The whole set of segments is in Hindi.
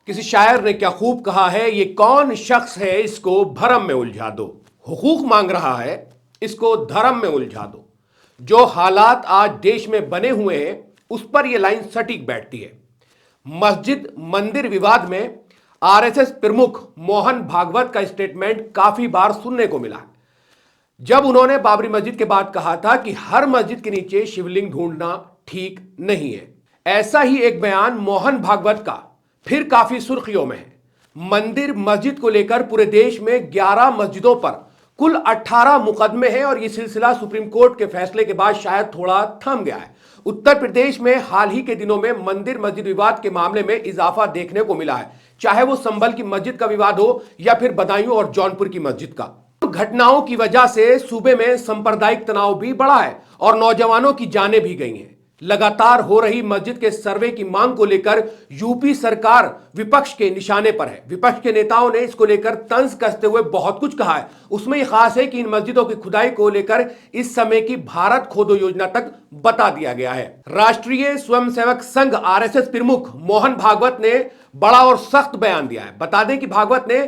किसी शायर ने क्या खूब कहा है, ये कौन शख्स है इसको भरम में उलझा दो। हुकूक मांग रहा है, इसको धर्म में उलझा दो। जो हालात आज देश में बने हुए हैं उस पर यह लाइन सटीक बैठती है। मस्जिद मंदिर विवाद में आरएसएस प्रमुख मोहन भागवत का स्टेटमेंट काफी बार सुनने को मिला। जब उन्होंने बाबरी मस्जिद के बाद कहा था कि हर मस्जिद के नीचे शिवलिंग ढूंढना ठीक नहीं है, ऐसा ही एक बयान मोहन भागवत का फिर काफी सुर्खियों में है। मंदिर मस्जिद को लेकर पूरे देश में 11 मस्जिदों पर कुल 18 मुकदमे हैं और यह सिलसिला सुप्रीम कोर्ट के फैसले के बाद शायद थोड़ा थम गया है। उत्तर प्रदेश में हाल ही के दिनों में मंदिर मस्जिद विवाद के मामले में इजाफा देखने को मिला है, चाहे वो संभल की मस्जिद का विवाद हो या फिर बदायूं और जौनपुर की मस्जिद का। घटनाओं की वजह से सूबे में सांप्रदायिक तनाव भी बढ़ा है और नौजवानों की जानें भी गई हैं। लगातार हो रही मस्जिद के सर्वे की मांग को लेकर यूपी सरकार विपक्ष के निशाने पर है। विपक्ष के नेताओं ने इसको लेकर तंज कसते हुए बहुत कुछ कहा है। उसमें यह खास है कि इन मस्जिदों की खुदाई को लेकर इस समय की भारत खोदो योजना तक बता दिया गया है। राष्ट्रीय स्वयंसेवक संघ आरएसएस प्रमुख मोहन भागवत ने बड़ा और सख्त बयान दिया है। बता दें कि भागवत ने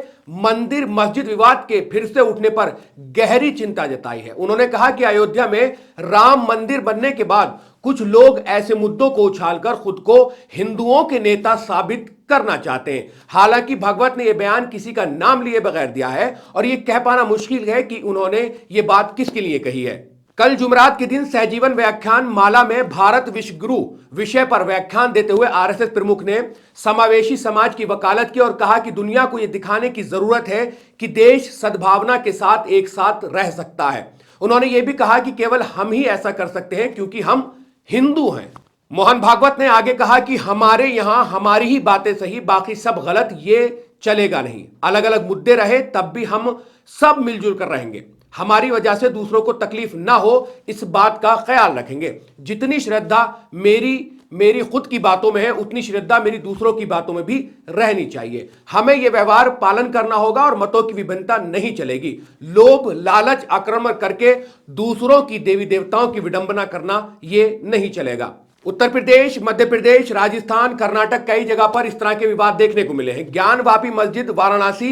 मंदिर मस्जिद विवाद के फिर से उठने पर गहरी चिंता जताई है। उन्होंने कहा कि अयोध्या में राम मंदिर बनने के बाद कुछ लोग ऐसे मुद्दों को उछालकर खुद को हिंदुओं के नेता साबित करना चाहते हैं। हालांकि भागवत ने यह बयान किसी का नाम लिए बगैर दिया है और यह कह पाना मुश्किल है कि उन्होंने ये बात किसके लिए कही है। कल जुमरात के दिन सहजीवन व्याख्यान माला में भारत विश्व गुरु विषय पर व्याख्यान देते हुए आरएसएस प्रमुख ने समावेशी समाज की वकालत की और कहा कि दुनिया को यह दिखाने की जरूरत है कि देश सद्भावना के साथ एक साथ रह सकता है। उन्होंने यह भी कहा कि केवल हम ही ऐसा कर सकते हैं क्योंकि हम हिंदू हैं। मोहन भागवत ने आगे कहा कि हमारे यहां हमारी ही बातें सही, बाकी सब गलत, ये चलेगा नहीं। अलग अलग मुद्दे रहे तब भी हम सब मिलजुल कर रहेंगे। हमारी वजह से दूसरों को तकलीफ ना हो इस बात का ख्याल रखेंगे। जितनी श्रद्धा मेरी खुद की बातों में है उतनी श्रद्धा मेरी दूसरों की बातों में भी रहनी चाहिए। हमें यह व्यवहार पालन करना होगा और मतों की विभिन्नता नहीं चलेगी। लोभ लालच आक्रमण करके दूसरों की देवी देवताओं की विडंबना करना यह नहीं चलेगा। उत्तर प्रदेश, मध्य प्रदेश, राजस्थान, कर्नाटक कई जगह पर इस तरह के विवाद देखने को मिले हैं। ज्ञानवापी मस्जिद वाराणसी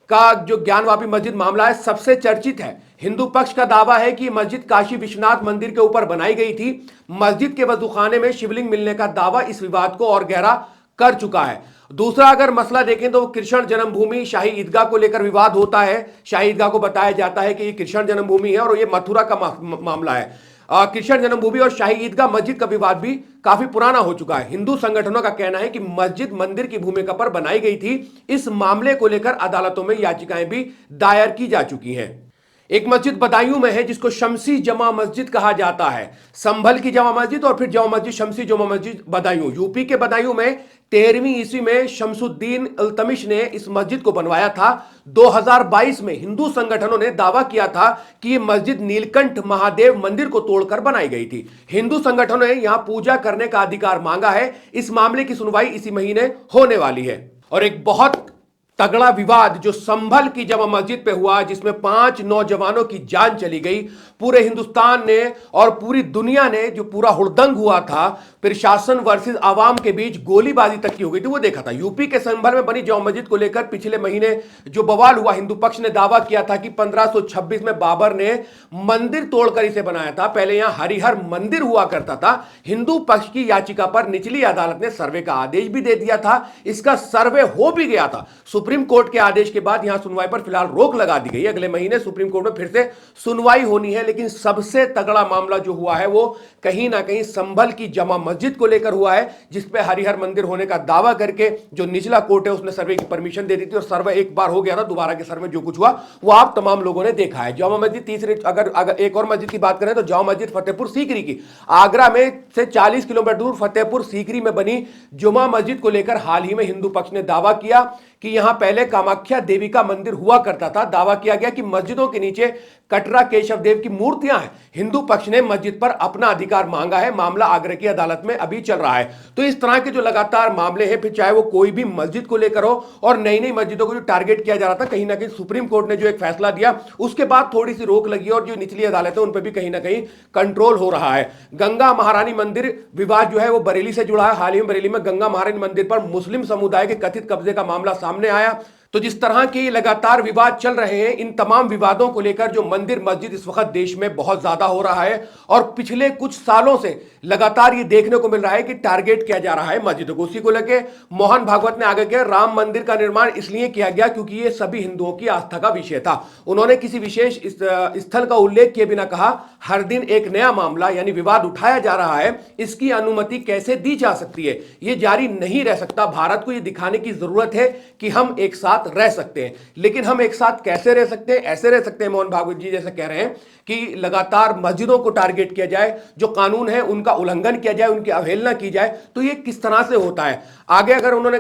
का जो ज्ञानवापी मस्जिद मामला है सबसे चर्चित है। हिंदू पक्ष का दावा है कि मस्जिद काशी विश्वनाथ मंदिर के ऊपर बनाई गई थी। मस्जिद के वजूखाने में शिवलिंग मिलने का दावा इस विवाद को और गहरा कर चुका है। दूसरा अगर मसला देखें तो कृष्ण जन्मभूमि शाही ईदगाह को लेकर विवाद होता है। शाही ईदगाह को बताया जाता है कि ये कृष्ण जन्मभूमि है और ये मथुरा का मामला है। कृष्ण जन्मभूमि और शाही ईदगाह मस्जिद का विवाद भी काफी पुराना हो चुका है। हिंदू संगठनों का कहना है कि मस्जिद मंदिर की भूमिका पर बनाई गई थी। इस मामले को लेकर अदालतों में याचिकाएं भी दायर की जा चुकी हैं। एक मस्जिद बदायूं में है जिसको शमसी जमा मस्जिद कहा जाता है। संभल की जमा मस्जिद और फिर जमा मस्जिद शमसी जमा मस्जिद बदायूं। यूपी के बदायूं में 13वीं ईस्वी में शमसुद्दीन इल्तमिश ने इस मस्जिद को बनवाया था। 2022 में हिंदू संगठनों ने दावा किया था कि यह मस्जिद नीलकंठ महादेव मंदिर को तोड़कर बनाई गई थी। हिंदू संगठनों ने यहां पूजा करने का अधिकार मांगा है। इस मामले की सुनवाई इसी महीने होने वाली है। और एक बहुत तगड़ा विवाद जो संभल की जमा मस्जिद पे हुआ जिसमें 5 नौजवानों की जान चली गई। पूरे हिंदुस्तान ने और पूरी दुनिया ने जो पूरा हुड़दंग हुआ था, प्रशासन वर्सेस आवाम के बीच गोलीबाजी तक की हो गई थी, वो देखा था। यूपी के संभल में बनी जमा मस्जिद को लेकर पिछले महीने जो बवाल हुआ, हिंदू पक्ष ने दावा किया था कि 1526 में बाबर ने मंदिर तोड़कर इसे बनाया था। पहले यहां हरिहर मंदिर हुआ करता था। हिंदू पक्ष की याचिका पर निचली अदालत ने सर्वे का आदेश भी दे दिया था। इसका सर्वे हो भी गया था। सुप्रीम कोर्ट के आदेश के बाद यहां सुनवाई पर फिलहाल रोक लगा दी गई है। अगले महीने सुप्रीम कोर्ट में फिर से सुनवाई होनी है। लेकिन सबसे तगड़ा मामला जो हुआ है वो कहीं ना कहीं संभल की जमा मस्जिद को लेकर हुआ है, जिसपे हरिहर मंदिर होने का दावा करके जो निचला कोर्ट है उसने सर्वे की परमिशन दे दी थी और सर्वे एक बार हो गया था। दोबारा के सर्वे जो कुछ हुआ वो आप तमाम लोगों ने देखा है। जमा मस्जिद तीसरी, अगर एक और मस्जिद की बात करें तो जमा मस्जिद फतेहपुर सीकरी की, आगरा में से 40 किलोमीटर दूर फतेहपुर सीकरी में बनी जुमा मस्जिद को लेकर हाल ही में हिंदू पक्ष ने दावा किया कि यहां पहले कामाख्या देवी का मंदिर हुआ करता था। दावा किया गया कि मस्जिदों के नीचे कटरा केशव देव की मूर्तियां हैं। हिंदू पक्ष ने मस्जिद पर अपना अधिकार मांगा है। मामला आगरा की अदालत में अभी चल रहा है। तो इस तरह के जो लगातार मामले हैं, फिर चाहे वो कोई भी मस्जिद को लेकर हो और नई नई मस्जिदों को जो टारगेट किया जा रहा था, कहीं ना कहीं सुप्रीम कोर्ट ने जो एक फैसला दिया उसके बाद थोड़ी सी रोक लगी और जो निचली अदालत है उन पर भी कहीं ना कहीं कंट्रोल हो रहा है। गंगा महारानी मंदिर विवाद जो है वो बरेली से जुड़ा है। हाल ही में बरेली में गंगा महारानी मंदिर पर मुस्लिम समुदाय के कथित कब्जे का मामला सामने आया। तो जिस तरह के लगातार विवाद चल रहे हैं, इन तमाम विवादों को लेकर जो मंदिर मस्जिद इस वक्त देश में बहुत ज्यादा हो रहा है और पिछले कुछ सालों से लगातार ये देखने को मिल रहा है कि टारगेट किया जा रहा है मस्जिदों को। उसी को लेकर मोहन भागवत ने आगे किया, राम मंदिर का निर्माण इसलिए किया गया क्योंकि ये सभी हिंदुओं की आस्था का विषय था। उन्होंने किसी विशेष स्थल का उल्लेख किए बिना कहा, हर दिन एक नया मामला यानी विवाद उठाया जा रहा है, इसकी अनुमति कैसे दी जा सकती है? ये जारी नहीं रह सकता। भारत को ये दिखाने की जरूरत है कि हम एक साथ रह सकते हैं। लेकिन हम एक साथ कैसे रह सकते हैं? ऐसे रह सकते हैं, मोहन भागवत जी जैसे कह रहे हैं कि लगातार मस्जिदों को टारगेट किया जाए, जो कानून है उनका उल्लंघन किया जाए, उनकी अवहेलना की जाए, तो ये किस तरह से होता है? आगे उन्होंने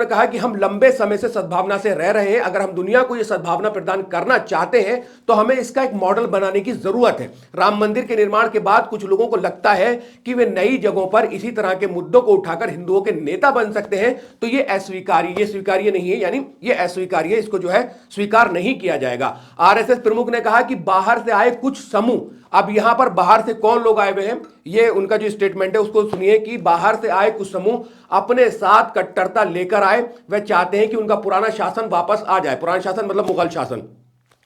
कहा कि हम लंबे समय से सद्भावना से रह रहे हैं। अगर हम दुनिया को यह सद्भावना प्रदान करना चाहते हैं तो हमें इसका एक मॉडल बनाने की जरूरत है। राम मंदिर के निर्माण के बाद कुछ लोगों को लगता है कि वे नई जगहों पर इसी तरह के मुद्दों को उठाकर हिंदुओं के नेता बन सकते हैं, तो ये अस्वीकार्य, ये स्वीकार्य नहीं है, यानी ये अस्वीकार्य, इसको जो है स्वीकार नहीं किया जाएगा। आरएसएस प्रमुख ने कहा कि बाहर से आए कुछ समूह, अब यहां पर बाहर से कौन लोग आए हुए हैं, ये उनका जो स्टेटमेंट है उसको सुनिए कि बाहर से आए कुछ समूह अपने साथ कट्टरता लेकर आए, वे चाहते हैं कि उनका पुराना शासन वापस आ जाए। पुराना शासन मतलब मुगल शासन।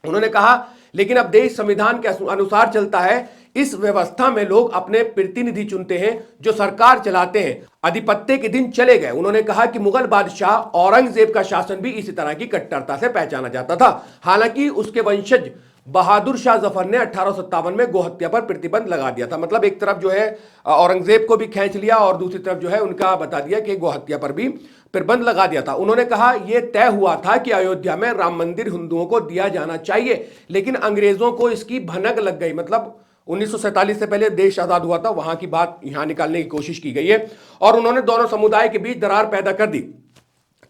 उन्होंने कहा लेकिन अब देश संविधान के अनुसार चलता है। इस व्यवस्था में लोग अपने प्रतिनिधि चुनते हैं जो सरकार चलाते हैं। आधिपत्य के दिन चले गए। उन्होंने कहा कि मुगल बादशाह औरंगजेब का शासन भी इसी तरह की कट्टरता से पहचाना जाता था। हालांकि उसके वंशज बहादुर शाह जफर ने 1857 में गोहत्या पर प्रतिबंध लगा दिया था। मतलब एक तरफ जो है औरंगजेब को भी खींच लिया और दूसरी तरफ जो है उनका बता दिया कि गोहत्या पर भी प्रतिबंध लगा दिया था। उन्होंने कहा यह तय हुआ था कि अयोध्या में राम मंदिर हिंदुओं को दिया जाना चाहिए, लेकिन अंग्रेजों को इसकी भनक लग गई। मतलब 1947 से पहले देश आजाद हुआ था, वहां की बात यहां निकालने की कोशिश की गई है और उन्होंने दोनों समुदाय के बीच दरार पैदा कर दी।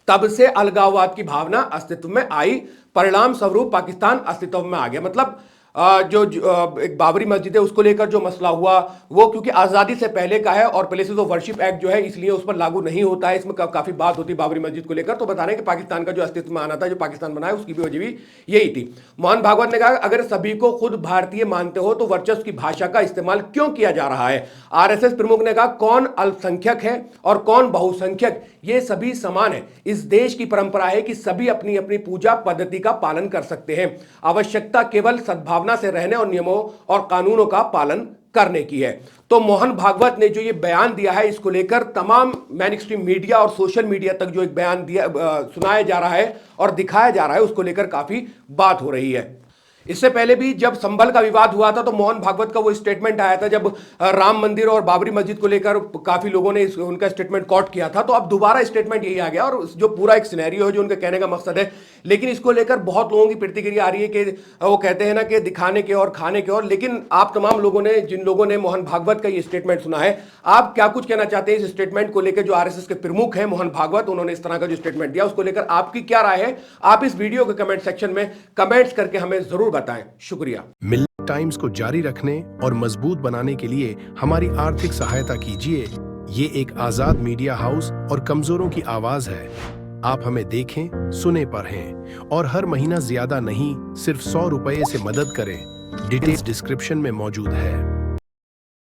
तब से अलगाववाद की भावना अस्तित्व में आई, परिणाम स्वरूप पाकिस्तान अस्तित्व में आ गया। मतलब एक बाबरी मस्जिद है उसको लेकर जो मसला हुआ वो क्योंकि आज़ादी से पहले का है और प्लेसेस ऑफ वर्शिप एक्ट जो है इसलिए उस पर लागू नहीं होता है। इसमें काफ़ी बात होती है बाबरी मस्जिद को लेकर। तो बता रहे हैं कि पाकिस्तान का जो अस्तित्व में आना था, जो पाकिस्तान बनाया, उसकी भी वजह भी यही थी। मोहन भागवत ने कहा अगर सभी को खुद भारतीय मानते हो तो वर्चस्व की भाषा का इस्तेमाल क्यों किया जा रहा है? आरएसएस प्रमुख ने कहा कौन अल्पसंख्यक है और कौन बहुसंख्यक, ये सभी समान है। इस देश की परंपरा है कि सभी अपनी अपनी पूजा पद्धति का पालन कर सकते हैं। आवश्यकता केवल सद्भावना से रहने और नियमों और कानूनों का पालन करने की है। तो मोहन भागवत ने जो ये बयान दिया है, इसको लेकर तमाम मेन स्ट्रीम मीडिया और सोशल मीडिया तक जो एक बयान दिया सुनाया जा रहा है और दिखाया जा रहा है, उसको लेकर काफी बात हो रही है। इससे पहले भी जब संभल का विवाद हुआ था तो मोहन भागवत का वो स्टेटमेंट आया था, जब राम मंदिर और बाबरी मस्जिद को लेकर काफी लोगों ने उनका स्टेटमेंट कोट किया था। तो अब दोबारा स्टेटमेंट यही आ गया और जो पूरा एक सिनेरियो है जो उनके कहने का मकसद है, लेकिन इसको लेकर बहुत लोगों की प्रतिक्रिया आ रही है कि वो कहते हैं ना कि दिखाने के और खाने के और। लेकिन आप तमाम लोगों ने, जिन लोगों ने मोहन भागवत का ये स्टेटमेंट सुना है, आप क्या कुछ कहना चाहते हैं इस स्टेटमेंट को लेकर? जो आरएसएस के प्रमुख हैं मोहन भागवत, उन्होंने इस तरह का जो स्टेटमेंट दिया, उसको लेकर आपकी क्या राय है? आप इस वीडियो के कमेंट सेक्शन में कमेंट्स करके हमें जरूर बताएं। शुक्रिया। मिल्क टाइम्स को जारी रखने और मजबूत बनाने के लिए हमारी आर्थिक सहायता कीजिए। ये एक आजाद मीडिया हाउस और कमजोरों की आवाज है। आप हमें देखें, सुने, पढ़ें और हर महीना ज्यादा नहीं, सिर्फ 100 रुपए से मदद करें। डिटेल्स डिस्क्रिप्शन में मौजूद है।